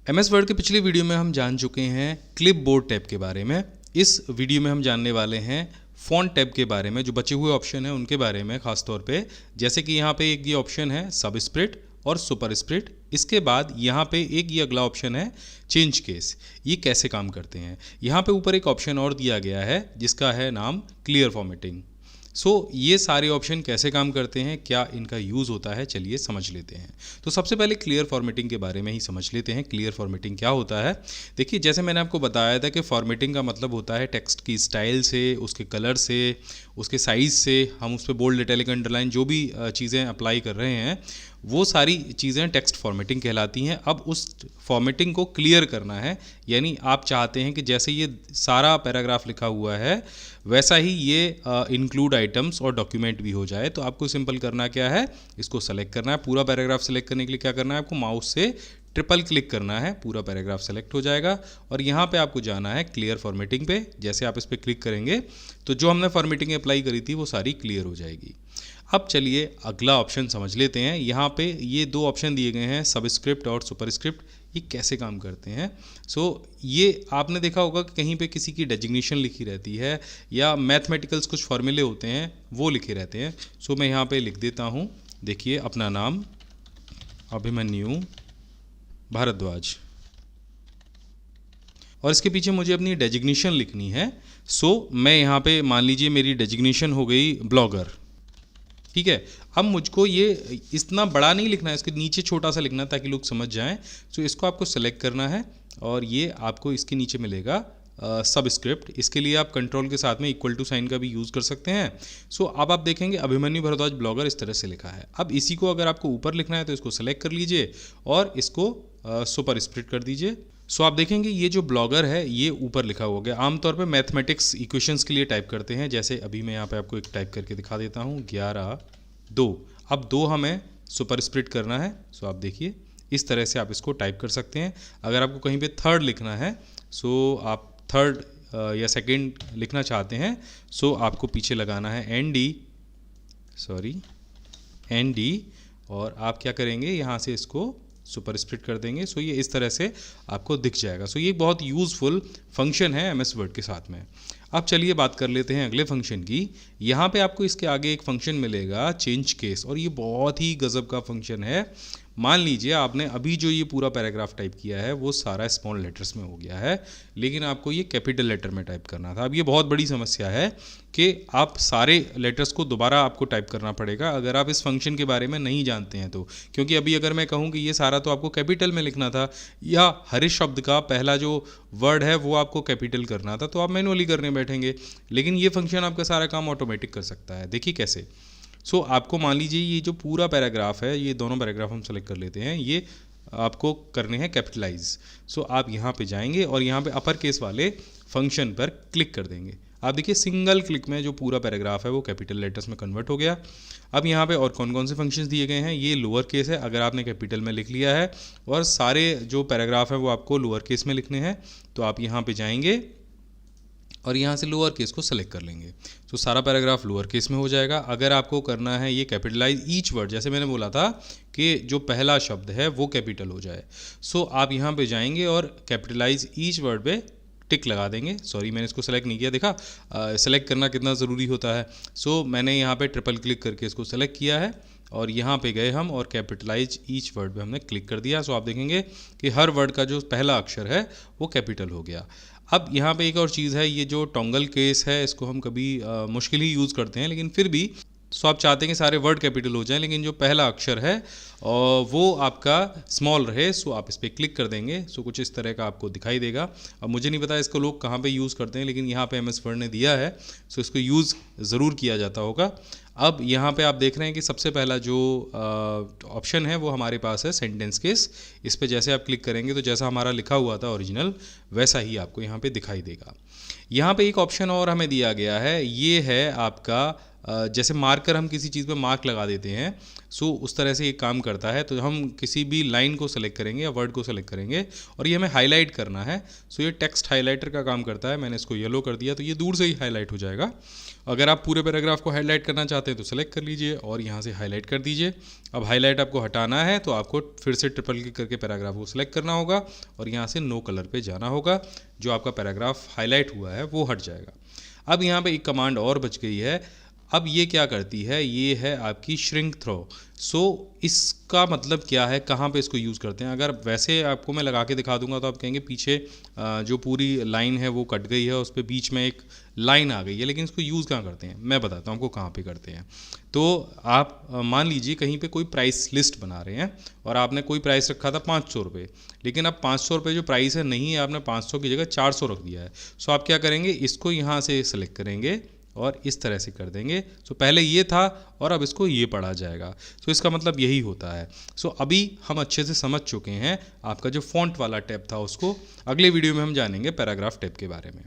MS word के पिछले video में हम जान चुके हैं क्लिपबोर्ड टैब के बारे में। इस वीडियो में हम जानने वाले हैं फ़ॉन्ट टैब के बारे में, जो बचे हुए ऑप्शन हैं उनके बारे में खास तौर पे। जैसे कि यहाँ पे एक ये ऑप्शन है सबस्क्रिप्ट और सुपरस्क्रिप्ट। इसके बाद यहाँ पे एक ये अगला ऑप्शन है चेंज केस। ये कैसे काम करते हैं। यहाँ पे ऊपर एक ऑप्शन और दिया गया है जिसका है नाम क्लियर फॉर्मेटिंग। ये सारे ऑप्शन कैसे काम करते हैं, क्या इनका यूज़ होता है, चलिए समझ लेते हैं। तो सबसे पहले क्लियर फॉर्मेटिंग के बारे में ही समझ लेते हैं। क्लियर फॉर्मेटिंग क्या होता है। देखिए, जैसे मैंने आपको बताया था कि फॉर्मेटिंग का मतलब होता है टेक्स्ट की स्टाइल से, उसके कलर से, उसके साइज़ से, हम उस पर बोल्ड, इटैलिक, अंडरलाइन जो भी चीज़ें अप्लाई कर रहे हैं वो सारी चीज़ें टेक्स्ट फॉर्मेटिंग कहलाती हैं। अब उस फॉर्मेटिंग को क्लियर करना है, यानी आप चाहते हैं कि जैसे ये सारा पैराग्राफ लिखा हुआ है वैसा ही ये इंक्लूड आइटम्स और डॉक्यूमेंट भी हो जाए। तो आपको सिंपल करना क्या है, इसको सेलेक्ट करना है। पूरा पैराग्राफ सेलेक्ट करने के लिए क्या करना है, आपको माउस से ट्रिपल क्लिक करना है, पूरा पैराग्राफ सेलेक्ट हो जाएगा और यहाँ पे आपको जाना है क्लियर फॉर्मेटिंग पे। जैसे आप इस पर क्लिक करेंगे तो जो हमने फॉर्मेटिंग अप्लाई करी थी वो सारी क्लियर हो जाएगी। अब चलिए अगला ऑप्शन समझ लेते हैं। यहाँ पे ये दो ऑप्शन दिए गए हैं सबस्क्रिप्ट और सुपरस्क्रिप्ट, ये कैसे काम करते हैं। ये आपने देखा होगा कि कहीं पे किसी की डेजिग्नेशन लिखी रहती है या मैथमेटिकल्स कुछ फॉर्मूले होते हैं वो लिखे रहते हैं। मैं यहाँ पे लिख देता हूँ, देखिए अपना नाम अभिमन्यु भारद्वाज और इसके पीछे मुझे अपनी डेजिग्नेशन लिखनी है। मैं यहाँ पे मान लीजिए मेरी डेजिग्नेशन हो गई ब्लॉगर, ठीक है। अब मुझको ये इतना बड़ा नहीं लिखना है, इसके नीचे छोटा सा लिखना है ताकि लोग समझ जाएं। इसको आपको सेलेक्ट करना है और ये आपको इसके नीचे मिलेगा सबस्क्रिप्ट। इसके लिए आप कंट्रोल के साथ में इक्वल टू साइन का भी यूज़ कर सकते हैं। अब आप देखेंगे अभिमन्यु भारद्वाज ब्लॉगर इस तरह से लिखा है। अब इसी को अगर आपको ऊपर लिखना है तो इसको सेलेक्ट कर लीजिए और इसको सुपरस्क्रिप्ट कर दीजिए। आप देखेंगे ये जो ब्लॉगर है ये ऊपर लिखा हुआ गया। आमतौर पे मैथमेटिक्स इक्वेशंस के लिए टाइप करते हैं, जैसे अभी मैं यहाँ पे आपको एक टाइप करके दिखा देता हूँ 11 2। अब 2 हमें सुपरस्क्रिप्ट करना है। आप देखिए इस तरह से आप इसको टाइप कर सकते हैं। अगर आपको कहीं पे थर्ड लिखना है आप थर्ड या सेकंड लिखना चाहते हैं आपको पीछे लगाना है ND और आप क्या करेंगे यहाँ से इसको सुपरस्क्रिप्ट कर देंगे। ये इस तरह से आपको दिख जाएगा। ये बहुत यूज़फुल फंक्शन है MS वर्ड के साथ में। अब चलिए बात कर लेते हैं अगले फंक्शन की। यहाँ पे आपको इसके आगे एक फंक्शन मिलेगा चेंज केस और ये बहुत ही गज़ब का फंक्शन है। मान लीजिए आपने अभी जो ये पूरा पैराग्राफ टाइप किया है वो सारा स्मॉल लेटर्स में हो गया है, लेकिन आपको ये कैपिटल लेटर में टाइप करना था। अब ये बहुत बड़ी समस्या है कि आप सारे लेटर्स को दोबारा आपको टाइप करना पड़ेगा अगर आप इस फंक्शन के बारे में नहीं जानते हैं तो। क्योंकि अभी अगर मैं कहूँ कि ये सारा तो आपको कैपिटल में लिखना था या हर शब्द का पहला जो वर्ड है वो आपको कैपिटल करना था, तो आप मैनुअली करने बैठेंगे। लेकिन ये फंक्शन आपका सारा काम ऑटोमेटिक कर सकता है। देखिए कैसे। आपको मान लीजिए ये जो पूरा पैराग्राफ है, ये दोनों पैराग्राफ हम सेलेक्ट कर लेते हैं, ये आपको करने हैं कैपिटलाइज। आप यहाँ पे जाएंगे और यहाँ पे अपर केस वाले फंक्शन पर क्लिक कर देंगे। आप देखिए सिंगल क्लिक में जो पूरा पैराग्राफ है वो कैपिटल लेटर्स में कन्वर्ट हो गया। अब यहाँ पे और कौन कौन से फंक्शंस दिए गए हैं, ये लोअर केस है अगर आपने कैपिटल में लिख लिया है, और सारे जो पैराग्राफ है वो आपको लोअर केस में लिखने हैं। तो आप यहाँ पे जाएंगे और यहाँ से लोअर केस को सेलेक्ट कर लेंगे। सारा पैराग्राफ लोअर केस में हो जाएगा। अगर आपको करना है ये कैपिटलाइज ईच वर्ड, जैसे मैंने बोला था कि जो पहला शब्द है वो कैपिटल हो जाए, आप यहाँ पे जाएंगे और कैपिटलाइज ईच वर्ड पे टिक लगा देंगे। मैंने इसको सेलेक्ट नहीं किया, देखा सेलेक्ट करना कितना ज़रूरी होता है। मैंने यहाँ पे ट्रिपल क्लिक करके इसको सेलेक्ट किया है और यहाँ पे गए हम और कैपिटलाइज ईच वर्ड पे हमने क्लिक कर दिया। आप देखेंगे कि हर वर्ड का जो पहला अक्षर है वो कैपिटल हो गया। अब यहाँ पे एक और चीज़ है, ये जो टॉन्गल केस है इसको हम कभी मुश्किल ही यूज़ करते हैं, लेकिन फिर भी आप चाहते हैं कि सारे वर्ड कैपिटल हो जाएं लेकिन जो पहला अक्षर है वो आपका स्मॉल रहे। आप इस पर क्लिक कर देंगे। कुछ इस तरह का आपको दिखाई देगा। अब मुझे नहीं पता इसको लोग कहाँ पे यूज़ करते हैं, लेकिन यहाँ पे MS वर्ड ने दिया है, इसको यूज़ ज़रूर किया जाता होगा। अब यहाँ पे आप देख रहे हैं कि सबसे पहला जो ऑप्शन है वो हमारे पास है सेंटेंस केस। इस पर जैसे आप क्लिक करेंगे तो जैसा हमारा लिखा हुआ था ओरिजिनल वैसा ही आपको यहाँ पे दिखाई देगा। यहाँ पे एक ऑप्शन और हमें दिया गया है, ये है आपका जैसे मार्कर हम किसी चीज़ पे मार्क लगा देते हैं, सो उस तरह से ये काम करता है। तो हम किसी भी लाइन को सेलेक्ट करेंगे या वर्ड को सेलेक्ट करेंगे और ये हमें हाईलाइट करना है, सो ये टेक्स्ट हाईलाइटर का काम करता है। मैंने इसको येलो कर दिया तो ये दूर से ही हाईलाइट हो जाएगा। अगर आप पूरे पैराग्राफ को हाईलाइट करना चाहते हैं तो सेलेक्ट कर लीजिए और यहाँ से हाईलाइट कर दीजिए। अब हाईलाइट आपको हटाना है तो आपको फिर से ट्रिपल क्लिक करके पैराग्राफ को सिलेक्ट करना होगा और यहाँ से नो कलर पे जाना होगा। जो आपका पैराग्राफ हाईलाइट हुआ है वो हट जाएगा। अब यहाँ पे एक कमांड और बच गई है। अब ये क्या करती है, ये है आपकी श्रिंक थ्रो। सो इसका मतलब क्या है, कहाँ पे इसको यूज़ करते हैं? अगर वैसे आपको मैं लगा के दिखा दूंगा तो आप कहेंगे पीछे जो पूरी लाइन है वो कट गई है, उस पर बीच में एक लाइन आ गई है, लेकिन इसको यूज़ कहाँ करते हैं मैं बताता हूँ आपको कहाँ पे करते हैं। तो आप मान लीजिए कहीं पे कोई प्राइस लिस्ट बना रहे हैं और आपने कोई प्राइस रखा था 500 रुपये, लेकिन अब 500 रुपये जो प्राइस है नहीं है, आपने 500 की जगह 400 रख दिया है। सो आप क्या करेंगे, इसको यहाँ से सेलेक्ट करेंगे और इस तरह से कर देंगे। सो पहले ये था और अब इसको ये पढ़ा जाएगा। सो इसका मतलब यही होता है। सो अभी हम अच्छे से समझ चुके हैं आपका जो फॉन्ट वाला टैब था उसको। अगले वीडियो में हम जानेंगे पैराग्राफ टैब के बारे में।